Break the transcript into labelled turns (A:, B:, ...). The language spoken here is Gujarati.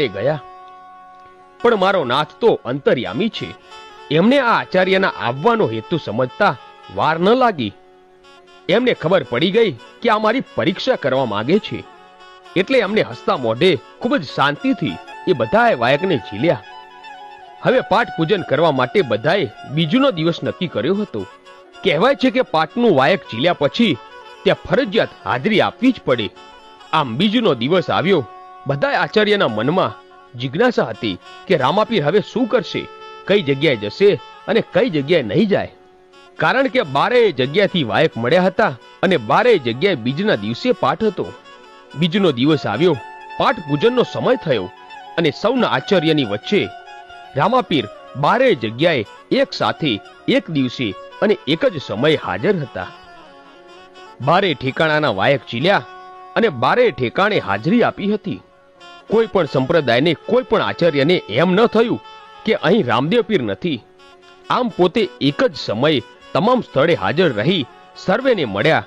A: ગયા, પણ મારો નાથ તો અંતર્યામી છે. એમને આ આચાર્યના આવવાનો હેતુ સમજતા વાર ન લાગી. એમને ખબર પડી ગઈ કે આ મારી પરીક્ષા કરવા માંગે છે, એટલે એમને હસતા મોઢે ખૂબ જ શાંતિથી એ બધાએ વાયકને ઝીલ્યા. હવે પાઠ પૂજન કરવા માટે બધાએ બીજનો દિવસ નક્કી કર્યો હતો. કહેવાય છે કે પાઠનું વાયક ઝીલ્યા પછી ત્યાં ફરજિયાત હાજરી આપવી જ પડે. આમ બીજનો દિવસ આવ્યો. બધા આચાર્યના મનમાં જિજ્ઞાસા હતી કે રામાપીર હવે શું કરશે, કઈ જગ્યાએ જશે અને કઈ જગ્યાએ નહીં જાય. કારણ કે 12 જગ્યાથી વાયક મળ્યા હતા અને 12 જગ્યાએ બીજના દિવસે પાઠ હતો. બીજનો દિવસ આવ્યો, પાઠ પૂજનનો સમય થયો અને સૌના આચાર્યની વચ્ચે રામાપીર 12 જગ્યાએ એક સાથે એક દિવસે અને એક જ સમયે હાજર હતા. 12 ઠેકાણાના વાયક ઝીલ્યા અને 12 ઠેકાણે હાજરી આપી હતી. કોઈ પણ સંપ્રદાયને, કોઈ પણ આચાર્યને એમ ન થયું કે અહીં રામદેવ પીર નથી. આમ પોતે એક જ સમયે તમામ સ્થળે હાજર રહી સર્વેને મળ્યા